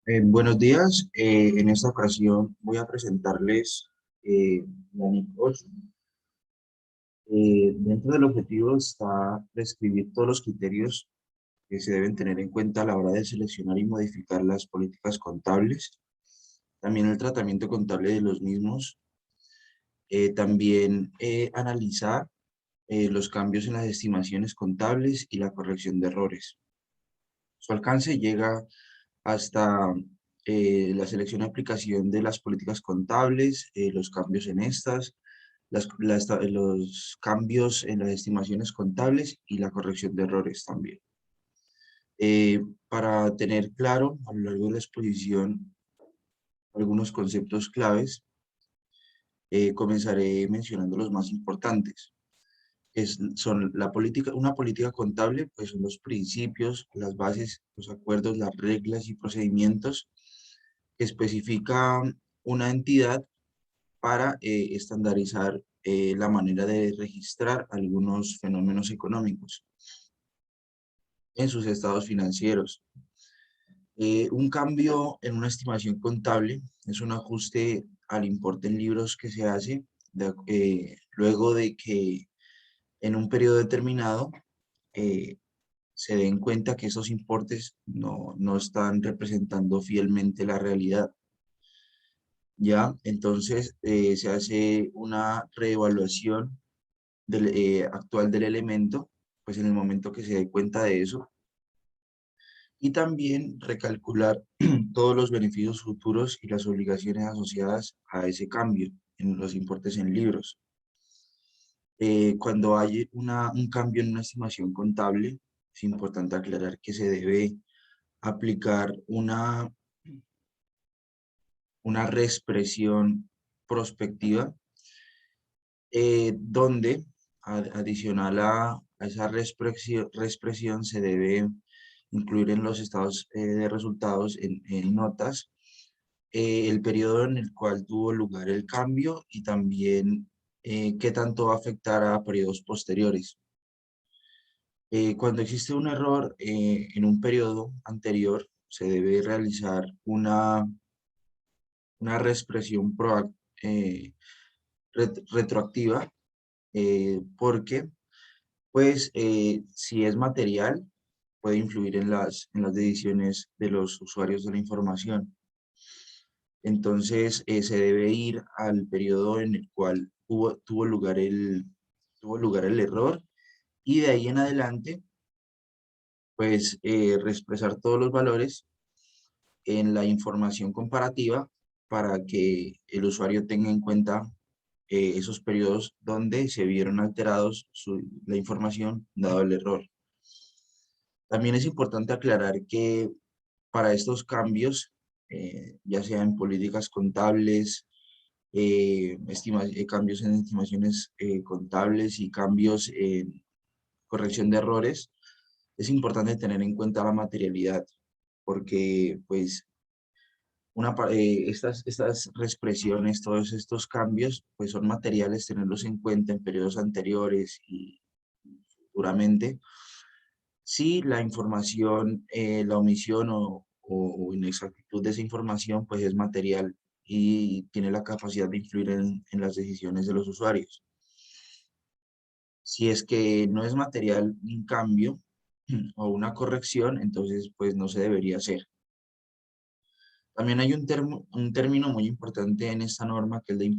Buenos días. En esta ocasión voy a presentarles la NIC 8. Dentro del objetivo está describir todos los criterios que se deben tener en cuenta a la hora de seleccionar y modificar las políticas contables, también el tratamiento contable de los mismos, también analizar los cambios en las estimaciones contables y la corrección de errores. Su alcance llega hasta la selección y aplicación de las políticas contables, los cambios en estas, los cambios en las estimaciones contables y la corrección de errores también. Para tener claro a lo largo de la exposición algunos conceptos claves, comenzaré mencionando los más importantes. Son la política, una política contable, pues son los principios, las bases, los acuerdos, las reglas y procedimientos que especifica una entidad para estandarizar la manera de registrar algunos fenómenos económicos en sus estados financieros. Un cambio en una estimación contable es un ajuste al importe en libros que se hace luego de que en un periodo determinado eh, se den cuenta que esos importes no están representando fielmente la realidad. ¿Ya? Entonces se hace una reevaluación actual del elemento, pues en el momento que se dé cuenta de eso, y también recalcular todos los beneficios futuros y las obligaciones asociadas a ese cambio en los importes en libros. Cuando hay un cambio en una estimación contable, es importante aclarar que se debe aplicar una reexpresión prospectiva donde adicional a esa reexpresión se debe incluir en los estados de resultados en notas el periodo en el cual tuvo lugar el cambio y también qué tanto va a afectar a periodos posteriores. Cuando existe un error en un periodo anterior, se debe realizar una reexpresión retroactiva porque pues si es material, puede influir en las decisiones de los usuarios de la información. Entonces, se debe ir al periodo en el cual tuvo lugar el error y de ahí en adelante, pues, reexpresar todos los valores en la información comparativa para que el usuario tenga en cuenta esos periodos donde se vieron alterados la información dado el error. También es importante aclarar que para estos cambios, ya sea en políticas contables, cambios en estimaciones contables y cambios en corrección de errores, es importante tener en cuenta la materialidad, porque pues estas reexpresiones, todos estos cambios, pues son materiales, tenerlos en cuenta en periodos anteriores y futuramente. Si la información, la omisión o inexactitud de esa información, pues es material y tiene la capacidad de influir en las decisiones de los usuarios. Si es que no es material un cambio o una corrección, entonces pues no se debería hacer. También hay un término muy importante en esta norma que es de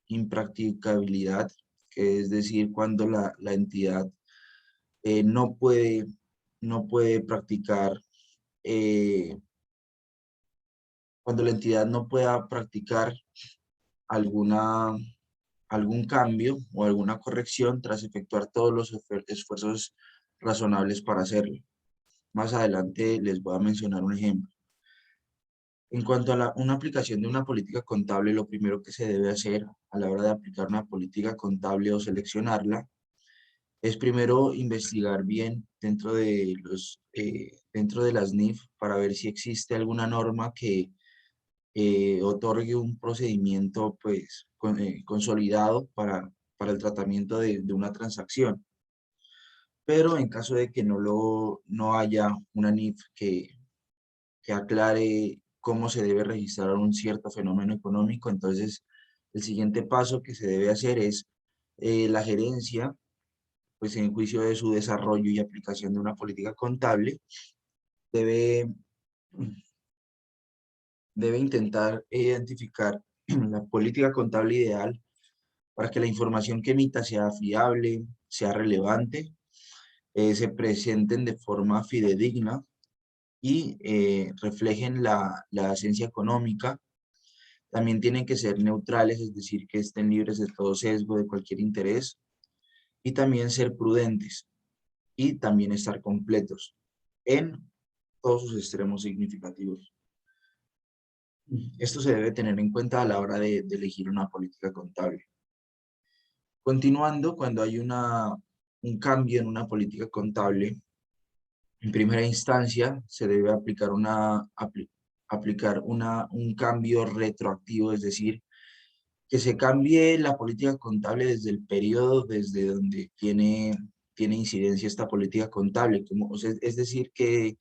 impracticabilidad, que es decir, cuando la entidad eh, no puede, no puede practicar, eh, cuando la entidad no pueda practicar alguna, algún cambio o alguna corrección tras efectuar todos los esfuerzos razonables para hacerlo. Más adelante les voy a mencionar un ejemplo. En cuanto a una aplicación de una política contable, lo primero que se debe hacer a la hora de aplicar una política contable o seleccionarla es primero investigar bien dentro de las NIF para ver si existe alguna norma que otorgue un procedimiento pues, consolidado para el tratamiento de una transacción. Pero en caso de que no haya una NIF que aclare cómo se debe registrar un cierto fenómeno económico. Entonces, el siguiente paso que se debe hacer es la gerencia, pues en juicio de su desarrollo y aplicación de una política contable, debe, debe intentar identificar la política contable ideal para que la información que emita sea fiable, sea relevante, se presenten de forma fidedigna y reflejen la esencia económica. También tienen que ser neutrales, es decir, que estén libres de todo sesgo, de cualquier interés, y también ser prudentes y también estar completos en todos sus extremos significativos. Esto se debe tener en cuenta a la hora de elegir una política contable. Continuando, cuando hay un cambio en una política contable, en primera instancia se debe aplicar un cambio retroactivo, es decir, que se cambie la política contable desde el periodo desde donde tiene incidencia esta política contable. Como, o sea, es decir, que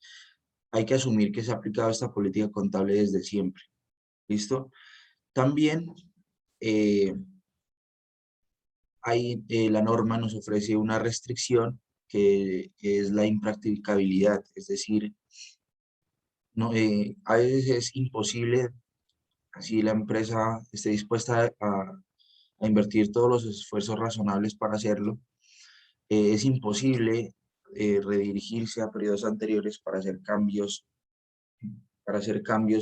hay que asumir que se ha aplicado esta política contable desde siempre. ¿Listo? También eh, la norma nos ofrece una restricción que es la impracticabilidad, es decir, no, a veces es imposible, así la empresa esté dispuesta a invertir todos los esfuerzos razonables para hacerlo, es imposible redirigirse a periodos anteriores para hacer cambios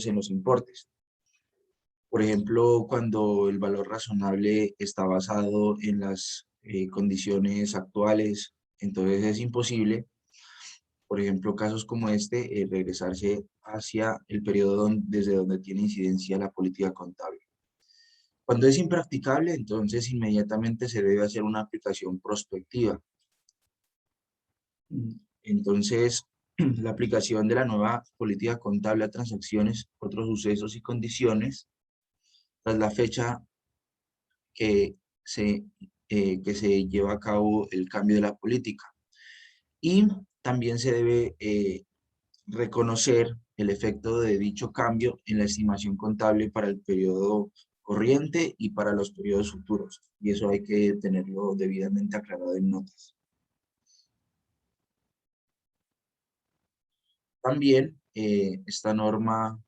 en los importes. Por ejemplo, cuando el valor razonable está basado en las condiciones actuales, entonces es imposible, por ejemplo, casos como este, regresarse hacia el periodo desde donde tiene incidencia la política contable. Cuando es impracticable, entonces inmediatamente se debe hacer una aplicación prospectiva. Entonces, la aplicación de la nueva política contable a transacciones, otros sucesos y condiciones, tras la fecha que se, que se lleva a cabo el cambio de la política. Y también se debe reconocer el efecto de dicho cambio en la estimación contable para el periodo corriente y para los periodos futuros. Y eso hay que tenerlo debidamente aclarado en notas. También esta norma